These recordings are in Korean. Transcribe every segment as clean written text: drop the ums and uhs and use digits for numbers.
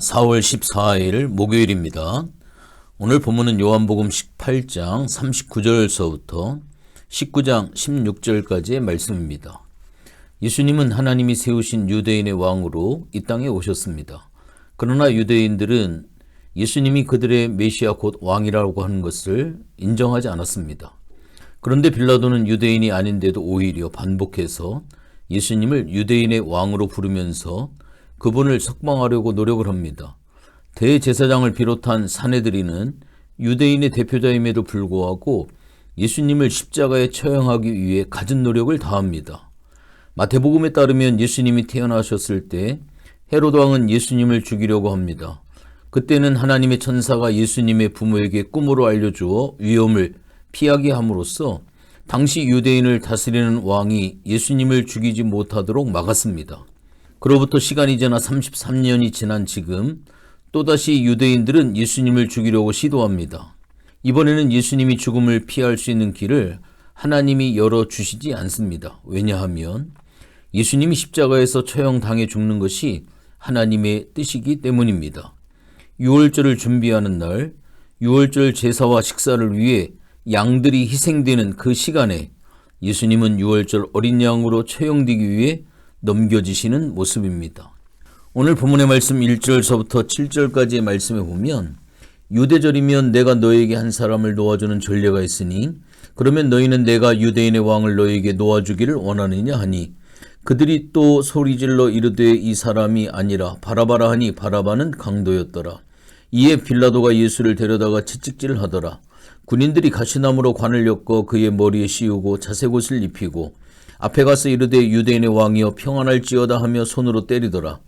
4월 14일 목요일입니다. 오늘 본문은 요한복음 18장 39절서부터 19장 16절까지의 말씀입니다. 예수님은 하나님이 세우신 유대인의 왕으로 이 땅에 오셨습니다. 그러나 유대인들은 예수님이 그들의 메시아 곧 왕이라고 하는 것을 인정하지 않았습니다. 그런데 빌라도는 유대인이 아닌데도 오히려 반복해서 예수님을 유대인의 왕으로 부르면서 그분을 석방하려고 노력을 합니다. 대제사장을 비롯한 사내들이는 유대인의 대표자임에도 불구하고 예수님을 십자가에 처형하기 위해 갖은 노력을 다합니다. 마태복음에 따르면 예수님이 태어나셨을 때 헤로드 왕은 예수님을 죽이려고 합니다. 그때는 하나님의 천사가 예수님의 부모에게 꿈으로 알려주어 위험을 피하게 함으로써 당시 유대인을 다스리는 왕이 예수님을 죽이지 못하도록 막았습니다. 그로부터 시간이 지나 33년이 지난 지금 또다시 유대인들은 예수님을 죽이려고 시도합니다. 이번에는 예수님이 죽음을 피할 수 있는 길을 하나님이 열어주시지 않습니다. 왜냐하면 예수님이 십자가에서 처형당해 죽는 것이 하나님의 뜻이기 때문입니다. 유월절을 준비하는 날, 유월절 제사와 식사를 위해 양들이 희생되는 그 시간에 예수님은 유월절 어린 양으로 처형되기 위해 넘겨지시는 모습입니다. 오늘 본문의 말씀 1절서부터 7절까지의 말씀에 보면 유대절이면 내가 너에게 한 사람을 놓아주는 전례가 있으니 그러면 너희는 내가 유대인의 왕을 너에게 놓아주기를 원하느냐 하니 그들이 또 소리질러 이르되 이 사람이 아니라 바라바라 하니 바라바는 강도였더라. 이에 빌라도가 예수를 데려다가 채찍질하더라. 군인들이 가시나무로 관을 엮어 그의 머리에 씌우고 자색옷을 입히고 앞에 가서 이르되 유대인의 왕이여 평안할지어다 하며 손으로 때리더라.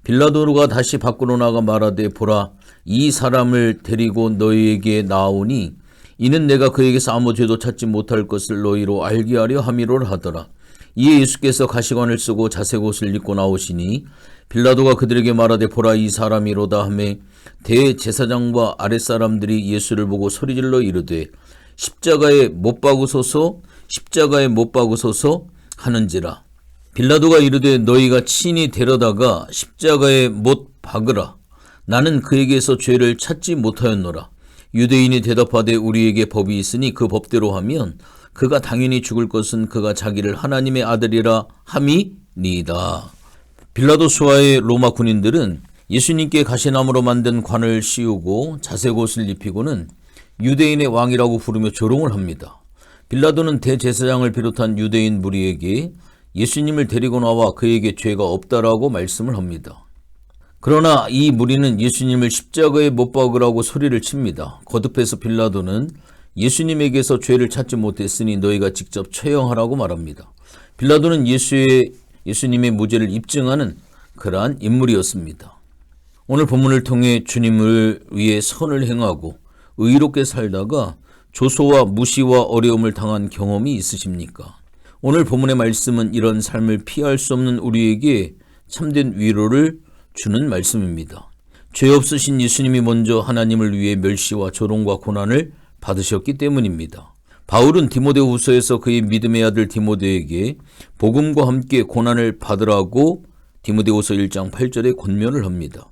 빌라도가 다시 밖으로 나가 말하되 보라 이 사람을 데리고 너희에게 나오니 이는 내가 그에게서 아무 죄도 찾지 못할 것을 너희로 알게 하려 함이로라 하더라. 이에 예수께서 가시관을 쓰고 자색옷을 입고 나오시니 빌라도가 그들에게 말하되 보라 이 사람이로다 하며 대제사장과 아랫사람들이 예수를 보고 소리질러 이르되 십자가에 못 박으소서 십자가에 못 박으소서 하는지라. 빌라도가 이르되 너희가 친히 데려다가 십자가에 못 박으라. 나는 그에게서 죄를 찾지 못하였노라. 유대인이 대답하되 우리에게 법이 있으니 그 법대로 하면 그가 당연히 죽을 것은 그가 자기를 하나님의 아들이라 함이니이다. 빌라도 수하의 로마 군인들은 예수님께 가시나무로 만든 관을 씌우고 자색옷을 입히고는 유대인의 왕이라고 부르며 조롱을 합니다. 빌라도는 대제사장을 비롯한 유대인 무리에게 예수님을 데리고 나와 그에게 죄가 없다라고 말씀을 합니다. 그러나 이 무리는 예수님을 십자가에 못 박으라고 소리를 칩니다. 거듭해서 빌라도는 예수님에게서 죄를 찾지 못했으니 너희가 직접 처형하라고 말합니다. 빌라도는 예수님의 무죄를 입증하는 그러한 인물이었습니다. 오늘 본문을 통해 주님을 위해 선을 행하고 의롭게 살다가 조소와 무시와 어려움을 당한 경험이 있으십니까? 오늘 본문의 말씀은 이런 삶을 피할 수 없는 우리에게 참된 위로를 주는 말씀입니다. 죄 없으신 예수님이 먼저 하나님을 위해 멸시와 조롱과 고난을 받으셨기 때문입니다. 바울은 디모데후서에서 그의 믿음의 아들 디모데에게 복음과 함께 고난을 받으라고 디모데후서 1장 8절에 권면을 합니다.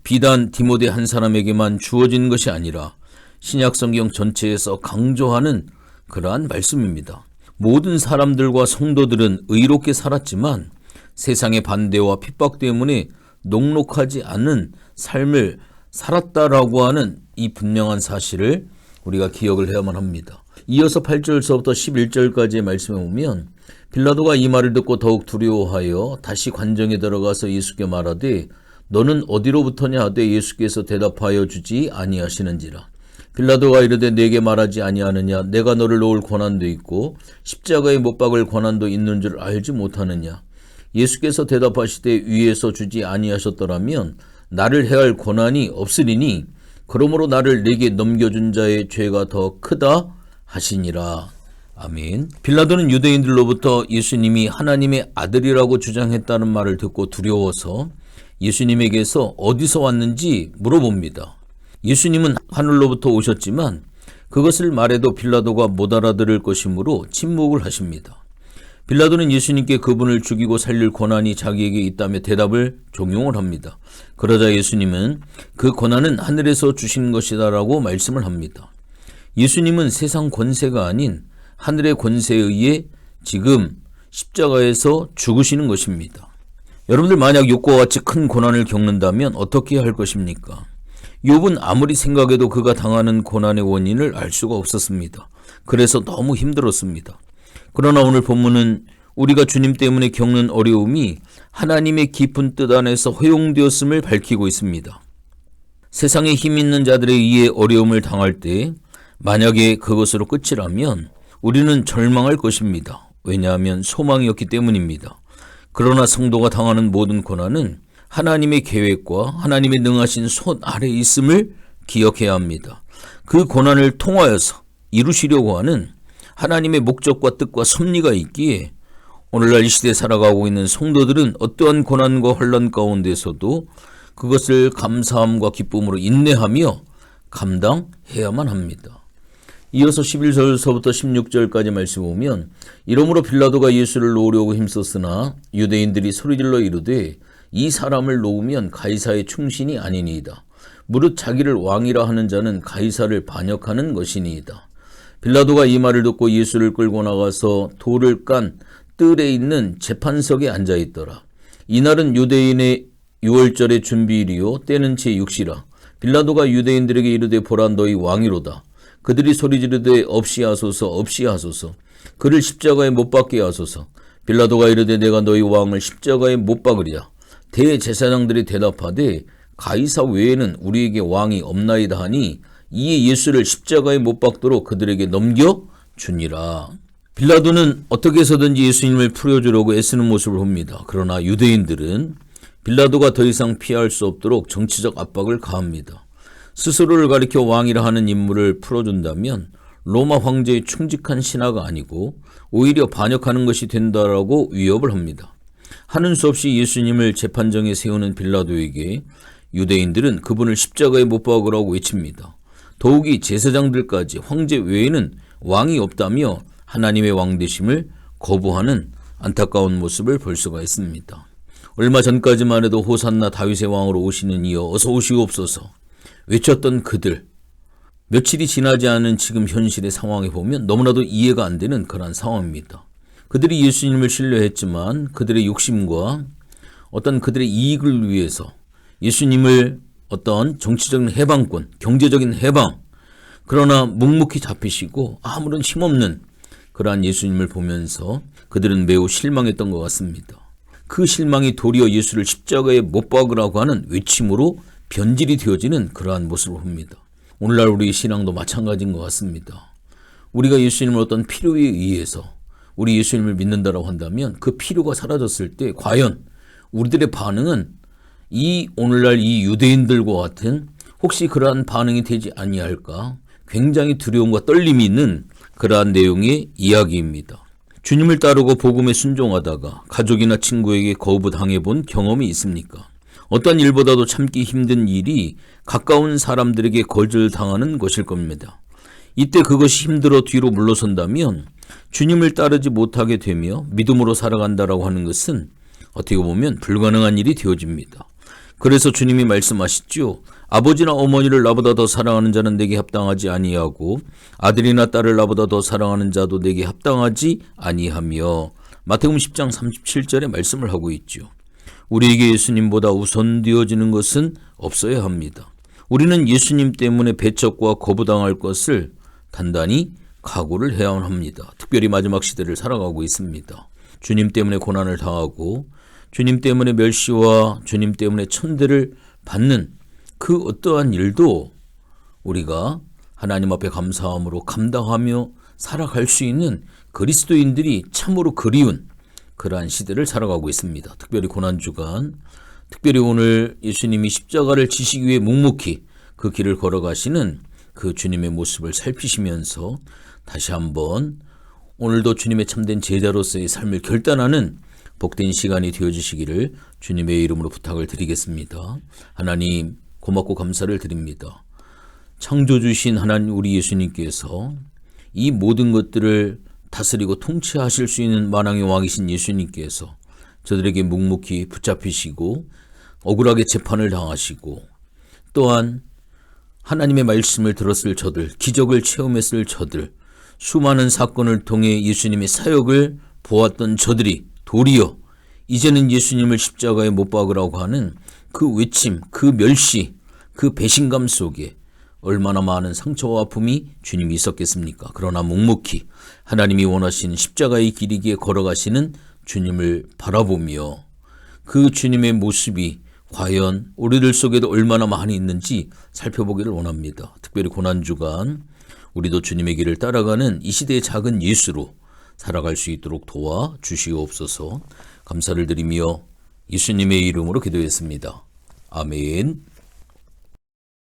비단 디모데 한 사람에게만 주어진 것이 아니라 신약 성경 전체에서 강조하는 그러한 말씀입니다. 모든 사람들과 성도들은 의롭게 살았지만 세상의 반대와 핍박 때문에 녹록하지 않은 삶을 살았다라고 하는 이 분명한 사실을 우리가 기억을 해야만 합니다. 이어서 8절서부터 11절까지의 말씀에 보면 빌라도가 이 말을 듣고 더욱 두려워하여 다시 관정에 들어가서 예수께 말하되 너는 어디로부터냐 하되 예수께서 대답하여 주지 아니하시는지라. 빌라도가 이르되 내게 말하지 아니하느냐 내가 너를 놓을 권한도 있고 십자가에 못 박을 권한도 있는 줄 알지 못하느냐. 예수께서 대답하시되 위에서 주지 아니하셨더라면 나를 해할 권한이 없으리니 그러므로 나를 내게 넘겨준 자의 죄가 더 크다 하시니라. 아멘. 빌라도는 유대인들로부터 예수님이 하나님의 아들이라고 주장했다는 말을 듣고 두려워서 예수님에게서 어디서 왔는지 물어봅니다. 예수님은 하늘로부터 오셨지만 그것을 말해도 빌라도가 못 알아들을 것이므로 침묵을 하십니다. 빌라도는 예수님께 그분을 죽이고 살릴 권한이 자기에게 있다며 대답을 종용을 합니다. 그러자 예수님은 그 권한은 하늘에서 주신 것이다라고 말씀을 합니다. 예수님은 세상 권세가 아닌 하늘의 권세에 의해 지금 십자가에서 죽으시는 것입니다. 여러분들 만약 욥과 같이 큰 고난을 겪는다면 어떻게 할 것입니까? 욥은 아무리 생각해도 그가 당하는 고난의 원인을 알 수가 없었습니다. 그래서 너무 힘들었습니다. 그러나 오늘 본문은 우리가 주님 때문에 겪는 어려움이 하나님의 깊은 뜻 안에서 허용되었음을 밝히고 있습니다. 세상에 힘 있는 자들에 의해 어려움을 당할 때 만약에 그것으로 끝이라면 우리는 절망할 것입니다. 왜냐하면 소망이 없기 때문입니다. 그러나 성도가 당하는 모든 고난은 하나님의 계획과 하나님의 능하신 손 아래 있음을 기억해야 합니다. 그 고난을 통하여서 이루시려고 하는 하나님의 목적과 뜻과 섭리가 있기에 오늘날 이 시대에 살아가고 있는 성도들은 어떠한 고난과 혼란 가운데서도 그것을 감사함과 기쁨으로 인내하며 감당해야만 합니다. 이어서 11절서부터 16절까지 말씀 보면 이러므로 빌라도가 예수를 놓으려고 힘썼으나 유대인들이 소리질러 이르되 이 사람을 놓으면 가이사의 충신이 아니니이다. 무릇 자기를 왕이라 하는 자는 가이사를 반역하는 것이니이다. 빌라도가 이 말을 듣고 예수를 끌고 나가서 돌을 깐 뜰에 있는 재판석에 앉아있더라. 이날은 유대인의 6월절의 준비일이요 때는 제6시라. 빌라도가 유대인들에게 이르되 보라 너희 왕이로다. 그들이 소리지르되 없이 하소서 없이 하소서. 그를 십자가에 못 박게 하소서. 빌라도가 이르되 내가 너희 왕을 십자가에 못 박으리라. 대제사장들이 대답하되 가이사 외에는 우리에게 왕이 없나이다 하니 이에 예수를 십자가에 못 박도록 그들에게 넘겨주니라. 빌라도는 어떻게 해서든지 예수님을 풀어주려고 애쓰는 모습을 봅니다. 그러나 유대인들은 빌라도가 더 이상 피할 수 없도록 정치적 압박을 가합니다. 스스로를 가리켜 왕이라 하는 인물을 풀어준다면 로마 황제의 충직한 신하가 아니고 오히려 반역하는 것이 된다라고 위협을 합니다. 하는 수 없이 예수님을 재판정에 세우는 빌라도에게 유대인들은 그분을 십자가에 못 박으라고 외칩니다. 더욱이 제사장들까지 황제 외에는 왕이 없다며 하나님의 왕되심을 거부하는 안타까운 모습을 볼 수가 있습니다. 얼마 전까지만 해도 호산나 다윗의 왕으로 오시는 이여 어서 오시옵소서 외쳤던 그들, 며칠이 지나지 않은 지금 현실의 상황에 보면 너무나도 이해가 안 되는 그런 상황입니다. 그들이 예수님을 신뢰했지만 그들의 욕심과 어떤 그들의 이익을 위해서 예수님을 어떤 정치적인 해방권, 경제적인 해방, 그러나 묵묵히 잡히시고 아무런 힘없는 그러한 예수님을 보면서 그들은 매우 실망했던 것 같습니다. 그 실망이 도리어 예수를 십자가에 못 박으라고 하는 외침으로 변질이 되어지는 그러한 모습을 봅니다. 오늘날 우리의 신앙도 마찬가지인 것 같습니다. 우리가 예수님을 어떤 필요에 의해서 우리 예수님을 믿는다고 한다면 그 필요가 사라졌을 때 과연 우리들의 반응은 이 오늘날 이 유대인들과 같은 혹시 그러한 반응이 되지 아니할까 굉장히 두려움과 떨림이 있는 그러한 내용의 이야기입니다. 주님을 따르고 복음에 순종하다가 가족이나 친구에게 거부당해본 경험이 있습니까? 어떤 일보다도 참기 힘든 일이 가까운 사람들에게 거절당하는 것일 겁니다. 이때 그것이 힘들어 뒤로 물러선다면 주님을 따르지 못하게 되며 믿음으로 살아간다라고 하는 것은 어떻게 보면 불가능한 일이 되어집니다. 그래서 주님이 말씀하시죠. 아버지나 어머니를 나보다 더 사랑하는 자는 내게 합당하지 아니하고 아들이나 딸을 나보다 더 사랑하는 자도 내게 합당하지 아니하며 마태복음 10장 37절에 말씀을 하고 있죠. 우리에게 예수님보다 우선되어지는 것은 없어야 합니다. 우리는 예수님 때문에 배척과 거부당할 것을 단단히 각오를 해야 합니다. 특별히 마지막 시대를 살아가고 있습니다. 주님 때문에 고난을 당하고 주님 때문에 멸시와 주님 때문에 천대를 받는 그 어떠한 일도 우리가 하나님 앞에 감사함으로 감당하며 살아갈 수 있는 그리스도인들이 참으로 그리운 그러한 시대를 살아가고 있습니다. 특별히 고난주간, 특별히 오늘 예수님이 십자가를 지시기 위해 묵묵히 그 길을 걸어가시는 그 주님의 모습을 살피시면서 다시 한번 오늘도 주님의 참된 제자로서의 삶을 결단하는 복된 시간이 되어주시기를 주님의 이름으로 부탁을 드리겠습니다. 하나님 고맙고 감사를 드립니다. 창조주신 하나님 우리 예수님께서 이 모든 것들을 다스리고 통치하실 수 있는 만왕의 왕이신 예수님께서 저들에게 묵묵히 붙잡히시고 억울하게 재판을 당하시고 또한 하나님의 말씀을 들었을 저들, 기적을 체험했을 저들, 수많은 사건을 통해 예수님의 사역을 보았던 저들이 도리어 이제는 예수님을 십자가에 못 박으라고 하는 그 외침, 그 멸시, 그 배신감 속에 얼마나 많은 상처와 아픔이 주님이 있었겠습니까? 그러나 묵묵히 하나님이 원하시는 십자가의 길이기에 걸어가시는 주님을 바라보며 그 주님의 모습이 과연 우리들 속에도 얼마나 많이 있는지 살펴보기를 원합니다. 특별히 고난주간 우리도 주님의 길을 따라가는 이 시대의 작은 예수로 살아갈 수 있도록 도와주시옵소서. 감사를 드리며 예수님의 이름으로 기도했습니다. 아멘.